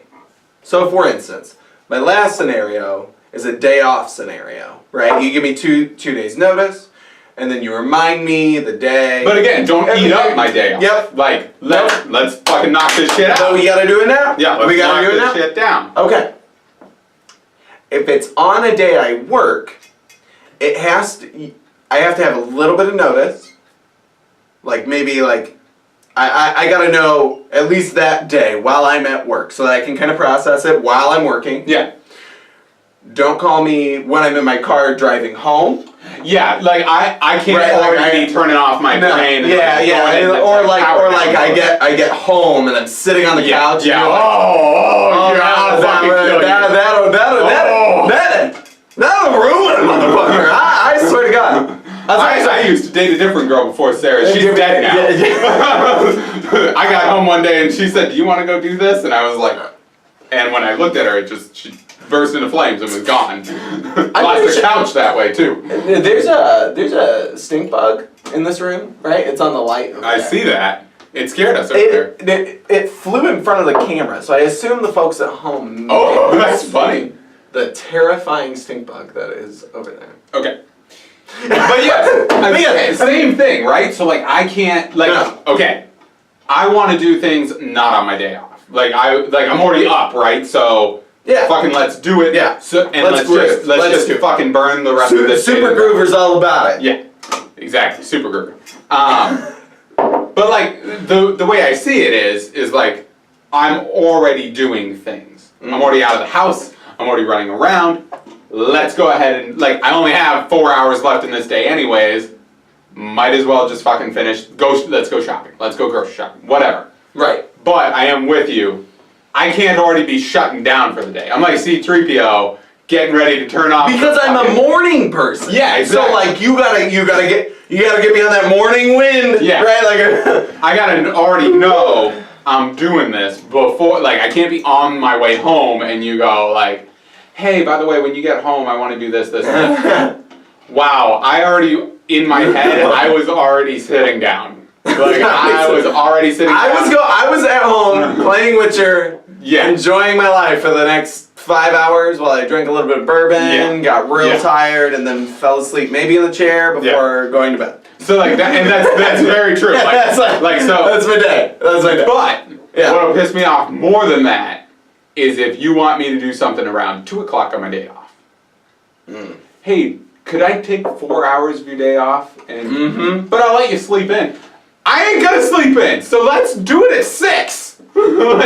So for instance, my last scenario is a day off scenario, right? You give me two days notice, and then you remind me the day. But again, don't eat up my day off. Yep. Like, let's fucking knock this shit out. So we gotta do it now? Yeah, let's we gotta knock do it this now? shit down. Okay. If it's on a day I work, I have to have a little bit of notice. Like maybe like I gotta know at least that day while I'm at work so that I can kind of process it while I'm working. Yeah. Don't call me when I'm in my car driving home. Yeah, like I can't Right, like already be turning off my brain. And Yeah, like, yeah, going into or the like power I down. get home and I'm sitting on the Yeah, couch. yeah. And you're like, I'll fucking kill you. that'll ruin a motherfucker. I swear to God. I used to date a different girl before Sarah. She's dead now. I got home one day and she said, "Do you want to go do this?" And I was like, and when I looked at her, she burst into flames and was gone. Lost the couch that way too. There's a stink bug in this room, right? It's on the light. I see that. It scared us over there. It flew in front of the camera, so I assume the folks at home. Oh, that's funny. The terrifying stink bug that is over there. Okay. But yeah, same thing, right? So like I can't okay. I want to do things not on my day off. I'm already up, right? So yeah, fucking let's do it. Yeah. So and let's just fucking burn the rest of this. Super Groover's all about it. Yeah. Exactly. Super Groover. But like the way I see it is like I'm already doing things. I'm already out of the house. I'm already running around. Let's go ahead and I only have 4 hours left in this day anyways. Might as well just fucking finish. Let's go shopping. Let's go grocery shopping. Whatever. Right. But I am with you. I can't already be shutting down for the day. I'm like C-3PO getting ready to turn off. Because I'm a morning person. Yeah, exactly. So like you gotta get me on that morning wind. Yeah. Right. Like I gotta already know I'm doing this before. Like I can't be on my way home and you go like, "Hey, by the way, when you get home, I want to do this, this, and this." Wow, in my head, I was already sitting down. Like I was already sitting down. I was at home playing Witcher, enjoying my life for the next 5 hours while I drank a little bit of bourbon, got real tired, and then fell asleep maybe in the chair before going to bed. So like that, and that's very true. That's so that's my day. That's my day. But what'll piss me off more than that is if you want me to do something around 2 o'clock on my day off. Hey, could I take 4 hours of your day off? And but I'll let you sleep in. I ain't gonna sleep in, so let's do it at 6. Don't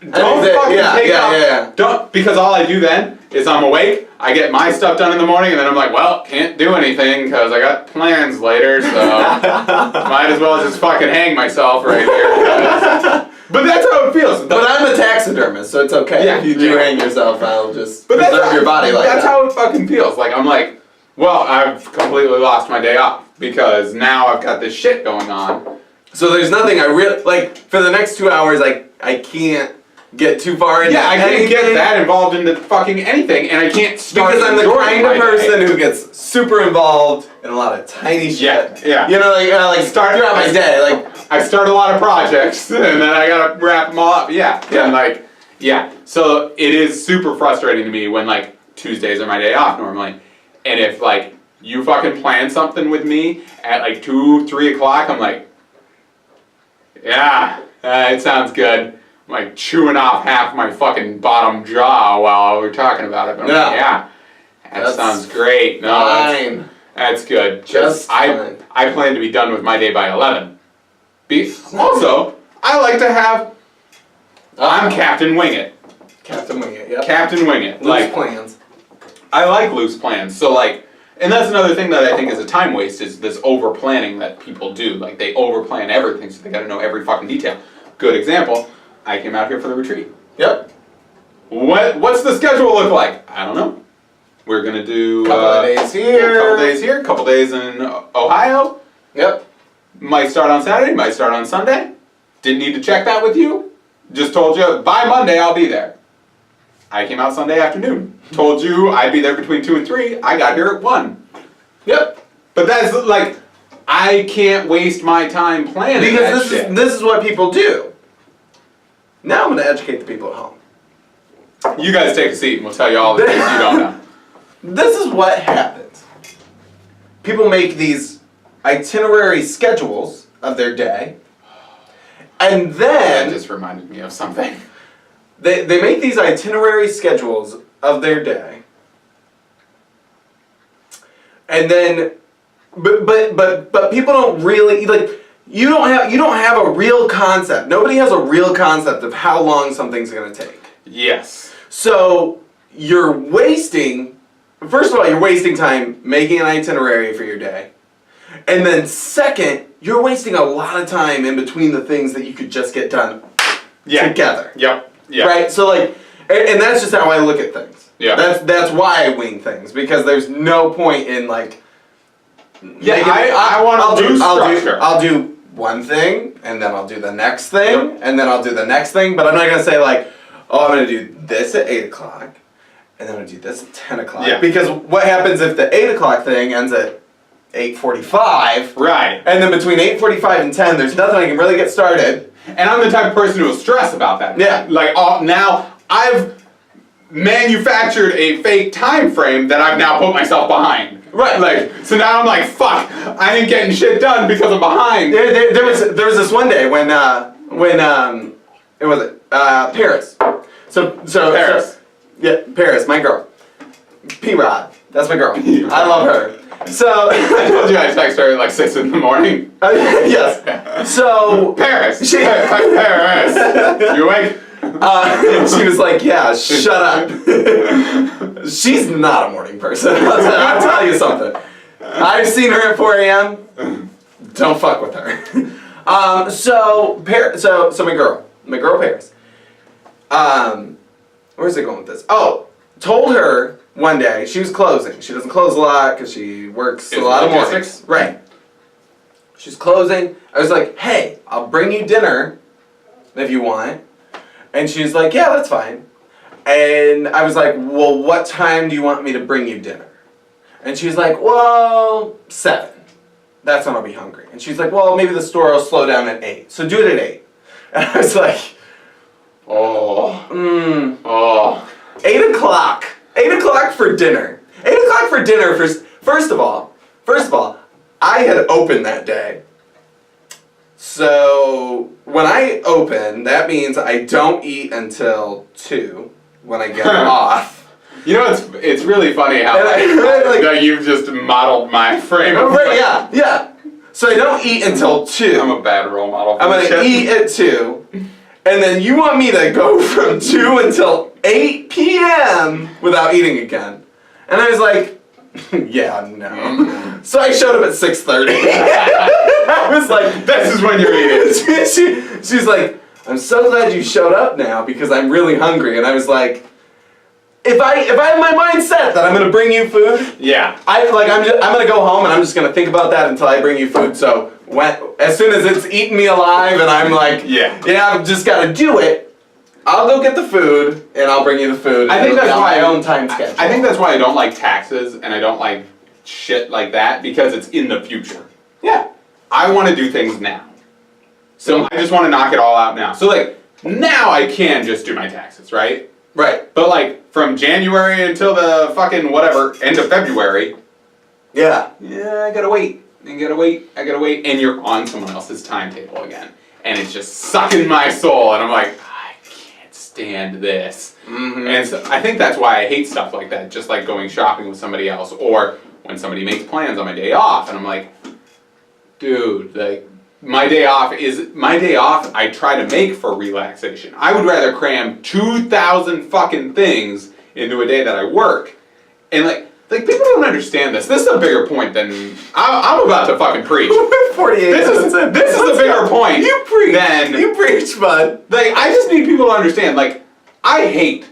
fucking take off. Don't, because all I do then is I'm awake. I get my stuff done in the morning, and then I'm like, well, can't do anything because I got plans later, so might as well just fucking hang myself right here. But that's how it feels. But I'm a taxidermist, so it's okay. Yeah, if you do hang yourself, I'll just preserve your body like that. That's how it fucking feels. Like, I'm like, well, I've completely lost my day off because now I've got this shit going on. So there's nothing I really, like, for the next 2 hours, I can't get too far into I can't anything. get that involved into fucking anything, and I can't start because I'm the enjoying kind of my person day. who gets super involved in a lot of tiny shit. Yeah. You know, like start throughout my day, like I start a lot of projects, and then I gotta wrap them all up. And so it is super frustrating to me when like Tuesdays are my day off normally, and if like you fucking plan something with me at like 2, 3 o'clock, I'm like, it sounds good. I'm like chewing off half my fucking bottom jaw while we're talking about it. But I'm like, that sounds great. No, that's good. Just I plan to be done with my day by 11. Also, I like to have. I'm Captain Wing It. Captain Wing It. Yep. Captain Wing It. Loose plans. I like loose plans. So like, and that's another thing that I think is a time waste is this over planning that people do. Like they over plan everything, so they got to know every fucking detail. Good example. I came out here for the retreat. Yep. What's the schedule look like? I don't know. We're gonna do couple of days here, couple days in Ohio. Yep. Might start on Saturday, might start on Sunday. Didn't need to check that with you. Just told you by Monday I'll be there. I came out Sunday afternoon. Told you I'd be there between 2 and 3. I got here at 1. Yep. But that's like, I can't waste my time planning that Because shit. this is what people do. Now I'm going to educate the people at home. You guys take a seat and we'll tell you all the things you don't know. This is what happens. People make these itinerary schedules of their day, and That then just reminded me of something. they make these itinerary schedules of their day, and then but people don't really like. You don't have a real concept. Nobody has a real concept of how long something's going to take. Yes. So you're wasting. First of all, you're wasting time making an itinerary for your day. And then second, you're wasting a lot of time in between the things that you could just get done together. Yep. Yeah. Right? So like, and that's just how I look at things. Yeah. That's why I wing things, because there's no point in like, Yeah, I want to do structure. I'll do one thing, and then I'll do the next thing, and then I'll do the next thing, but I'm not going to say like, oh, I'm going to do this at 8 o'clock, and then I'm going to do this at 10 o'clock. Yeah. Because what happens if the 8 o'clock thing ends at 8:45? Right. And then between 8:45 and 10, there's nothing I can really get started. And I'm the type of person who will stress about that. Yeah. Like, now I've manufactured a fake time frame that I've now put myself behind. Right. Like, so now I'm like, fuck, I ain't getting shit done because I'm behind. There was this one day when it was Paris. So Paris. Yeah, Paris, my girl. P-Rod. That's my girl. I love her. So I told you I text her at like 6 in the morning. yes. So Paris. Paris. You awake? she was like, yeah, shut up. She's not a morning person. I'll tell you something. I've seen her at 4 a.m. Don't fuck with her. So my girl Paris. Where's it going with this? Oh, told her one day she was closing. She doesn't close a lot because she works a lot of mornings. Right. She's closing. I was like, hey, I'll bring you dinner if you want. And she's like, yeah, that's fine. And I was like, well, what time do you want me to bring you dinner? And she's like, well, 7. That's when I'll be hungry. And she's like, well, maybe the store will slow down at 8. So do it at 8. And I was like, 8 o'clock. 8 o'clock for dinner. 8 o'clock for dinner. First of all, I had opened that day. So when I open, that means I don't eat until 2 when I get off. You know, it's really funny how like, you've just modeled my frame of Right, yeah. So I don't eat until 2. I'm a bad role model for I'm going to eat at 2. And then you want me to go from 2 until 8 p.m. without eating again. And I was like, yeah, no. So I showed up at 6:30. I was like, this is when you're eating. She's like, I'm so glad you showed up now because I'm really hungry. And I was like, if I have my mind set that I'm gonna bring you food, yeah, I'm gonna go home and I'm just gonna think about that until I bring you food. So as soon as it's eating me alive and I'm like, yeah, I've just gotta do it. I'll go get the food and I'll bring you the food. I think that's why my own time schedule. I think that's why I don't like taxes and I don't like shit like that because it's in the future. Yeah, I want to do things now. So I just want to knock it all out now. So like now I can just do my taxes, right? Right. But like from January until the fucking whatever end of February. Yeah, I gotta wait. I gotta wait. And you're on someone else's timetable again. And it's just sucking my soul. And I'm like, I can't stand this. Mm-hmm. And so I think that's why I hate stuff like that. Just like going shopping with somebody else. Or when somebody makes plans on my day off. And I'm like, dude, like, my day off I try to make for relaxation. I would rather cram 2,000 fucking things into a day that I work. And like people don't understand this. This is a bigger point than I'm about to fucking preach. 48. This is a bigger point. You preach, bud. Like I just need people to understand. Like I hate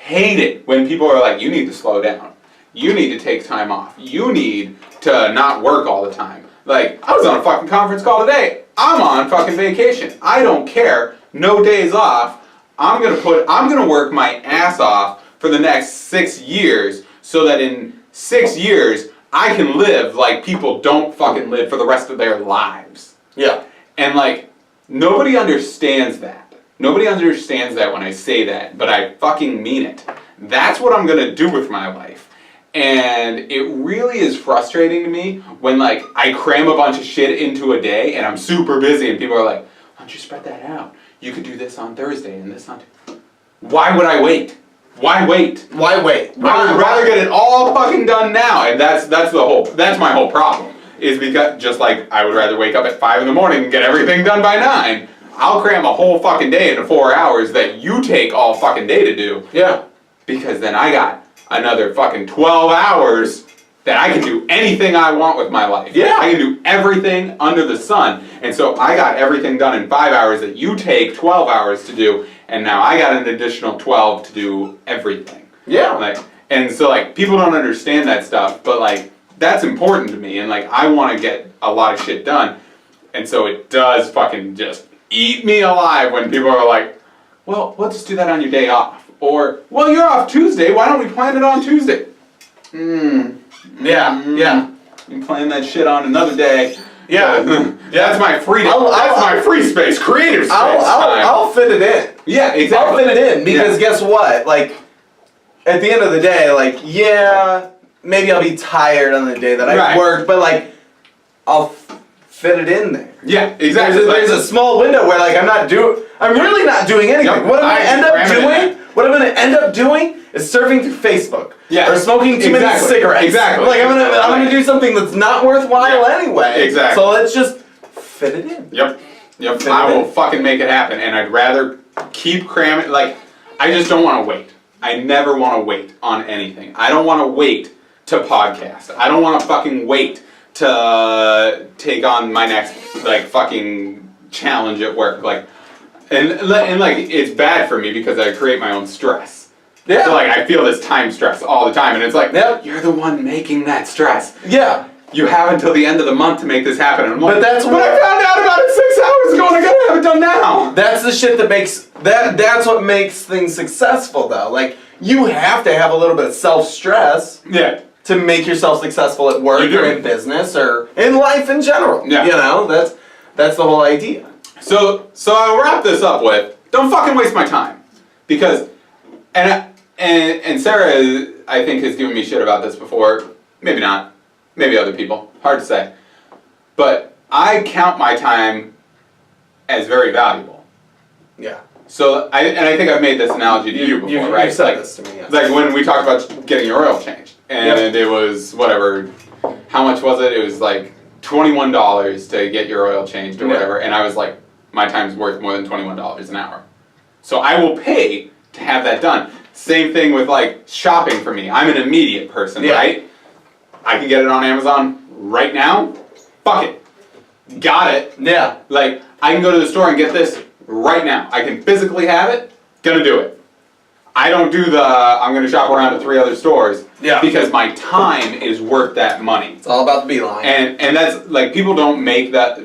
it when people are like, you need to slow down. You need to take time off. You need to not work all the time. Like, I was on a fucking conference call today. I'm on fucking vacation. I don't care. No days off. I'm gonna work my ass off for the next 6 years so that in 6 years I can live like people don't fucking live for the rest of their lives. Yeah. And like, nobody understands that. Nobody understands that when I say that, but I fucking mean it. That's what I'm gonna do with my life. And it really is frustrating to me when like I cram a bunch of shit into a day and I'm super busy and people are like, why don't you spread that out? You could do this on Thursday and this on... Why would I wait? Why wait? Why wait? I would rather get it all fucking done now, and that's my whole problem. Is because just like I would rather wake up at 5 in the morning and get everything done by 9. I'll cram a whole fucking day into 4 hours that you take all fucking day to do. Yeah. Because then I got another fucking 12 hours that I can do anything I want with my life. Yeah. I can do everything under the sun. And so I got everything done in 5 hours that you take 12 hours to do, and now I got an additional 12 to do everything. Yeah. Like, and so like people don't understand that stuff, but like that's important to me, and like I want to get a lot of shit done. And so it does fucking just eat me alive when people are like, well, let's just do that on your day off. Or, well, you're off Tuesday, why don't we plan it on Tuesday? Yeah. You plan that shit on another day. Yeah. That's my freedom. That's my free space, creative space. I'll fit it in. Yeah, exactly. I'll fit it in because guess what? Like, at the end of the day, like, yeah, maybe I'll be tired on the day that I work, but like, I'll fit it in there. Yeah, exactly. There's a small window where like I'm really not doing anything. Yep. What I'm gonna end up doing is surfing through Facebook. Yeah. Or smoking too many cigarettes. Exactly. Like I'm gonna do something that's not worthwhile anyway. Exactly. So let's just fit it in. Yep. I will fucking make it happen, and I'd rather keep cramming. Like, I just don't want to wait. I never want to wait on anything. I don't want to wait to podcast. I don't want to fucking wait to take on my next like fucking challenge at work. Like, and like it's bad for me because I create my own stress. Yeah. So like I feel this time stress all the time, and it's like, yep. You're the one making that stress. Yeah. You have until the end of the month to make this happen. And I'm like, but I found out about it 6 hours ago, and I gotta have it done now. That's the shit that makes that's what makes things successful, though. Like, you have to have a little bit of self-stress. Yeah. To make yourself successful at work or in business or in life in general. Yeah. You know, that's the whole idea. So I'll wrap this up with, don't fucking waste my time. Because, and Sarah, I think, has given me shit about this before. Maybe not. Maybe other people. Hard to say. But I count my time as very valuable. Yeah. So, I think I've made this analogy to you before, right? You've said this to me, yes. Like when we talked about getting your oil changed. And it was, whatever, how much was it? It was like $21 to get your oil changed or whatever. And I was like, my time's worth more than $21 an hour. So I will pay to have that done. Same thing with like shopping for me. I'm an immediate person, right? I can get it on Amazon right now. Fuck it. Got it. Yeah. Like, I can go to the store and get this right now. I can physically have it. Gonna do it. I don't do I'm gonna shop around to 3 other stores. Yeah. Because my time is worth that money. It's all about the beeline. And that's, like, people don't make that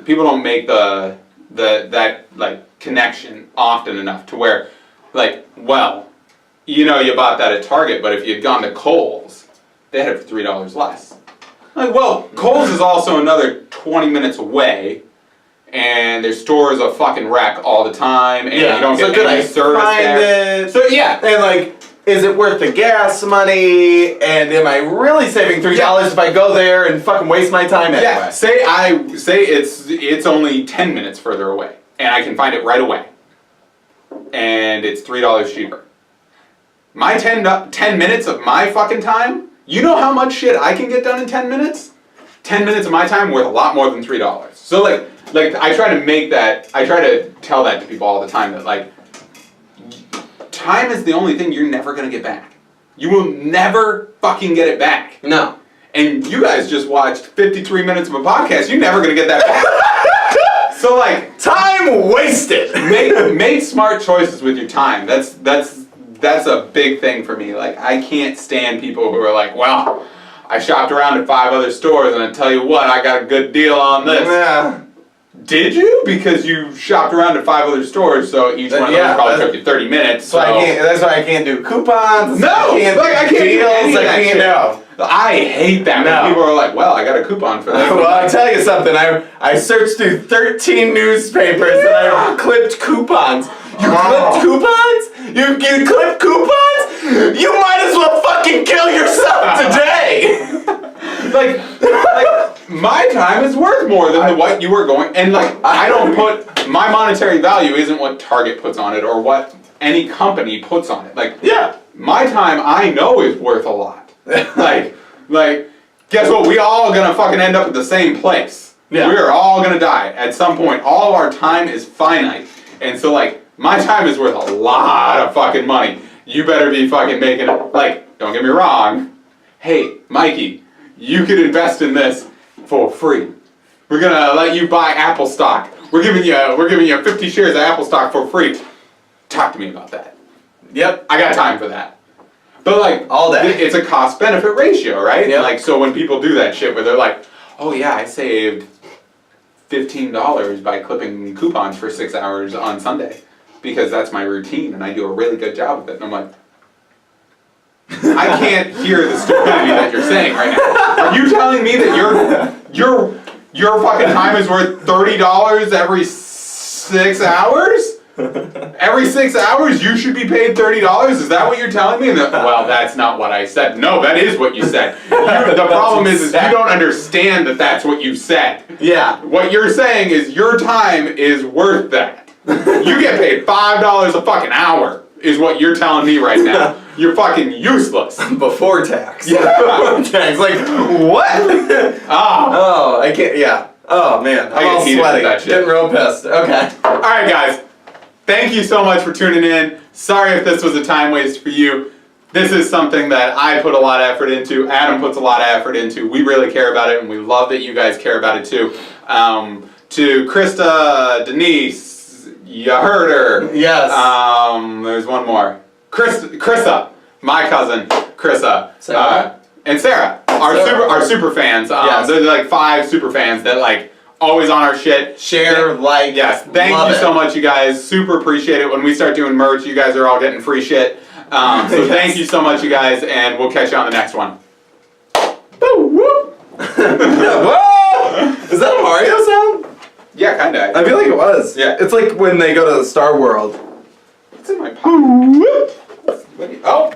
like, connection often enough to where, like, well, you know you bought that at Target, but if you'd gone to Kohl's, they had it for $3 less. Like, well, Kohl's is also another 20 minutes away, and their store is a fucking wreck all the time, and you don't get any service there. So yeah, and like, is it worth the gas money? And am I really saving $3 if I go there and fucking waste my time anyway? Yeah. Say it's only 10 minutes further away, and I can find it right away, and it's $3 cheaper. My 10 minutes of my fucking time. You know how much shit I can get done in 10 minutes? 10 minutes of my time worth a lot more than $3. So like I try to tell that to people all the time, that like, time is the only thing you're never gonna get back. You will never fucking get it back. No. And you guys just watched 53 minutes of a podcast, you're never gonna get that back. So like, time wasted! make smart choices with your time. That's a big thing for me. Like, I can't stand people who are like, well, I shopped around at 5 other stores and I tell you what, I got a good deal on this. Yeah. Did you? Because you shopped around at 5 other stores, so each one of those probably took you 30 minutes. That's why I can't do coupons. No! I can't do do deals. any of that shit. I hate that No. when people are like, well, I got a coupon for this. Well, I'll tell you something. I searched through 13 newspapers and I clipped coupons. You clipped coupons? You clipped coupons? You might as well fucking kill yourself today! like my time is worth more than what you were going, and like I don't put my monetary value isn't what Target puts on it or what any company puts on it. Like Yeah. my time I know is worth a lot. like guess what? We all gonna fucking end up at the same place. Yeah. We're all gonna die at some point. All of our time is finite, and so like my time is worth a lot of fucking money. You better be fucking making it. Like, don't get me wrong. Hey, Mikey, you could invest in this for free. We're gonna let you buy Apple stock. We're giving you 50 shares of Apple stock for free. Talk to me about that. Yep. I got time for that. But like All day. it's a cost benefit ratio, right? Yep. Like so when people do that shit where they're like, oh yeah, I saved $15 by clipping coupons for 6 hours on Sunday because that's my routine and I do a really good job of it. And I'm like, I can't hear the stupidity that you're saying right now. Are you telling me that your fucking time is worth $30 every 6 hours? Every 6 hours you should be paid $30? Is that what you're telling me? Well, that's not what I said. No, that is what you said. The problem is you don't understand that that's what you said. Yeah. What you're saying is your time is worth that. You get paid $5 a fucking hour is what you're telling me right now. You're fucking useless. Before tax. Yeah. Before tax. Like, what? Ah. Oh, I can't, yeah. Oh, man. I I'm get all heated with sweaty. that shit. Getting real pissed. Okay. Alright guys, thank you so much for tuning in. Sorry if this was a time waste for you. This is something that I put a lot of effort into, Adam puts a lot of effort into. We really care about it and we love that you guys care about it too. To Krista, Denise, you heard her. Yes. There's one more. Krista, my cousin, Krista. Sarah. And Sarah, our super fans. Yes. They're like 5 super fans that like always on our shit. Share, like, Yes, thank love you it. so much, you guys. Super appreciate it. When we start doing merch, you guys are all getting free shit. So Yes. thank you so much, you guys, and we'll catch you on the next one. Whoa! Is that a Mario sound? Yeah, kinda. I feel like it was. Yeah. It's like when they go to the Star World. It's in my pocket. Oh,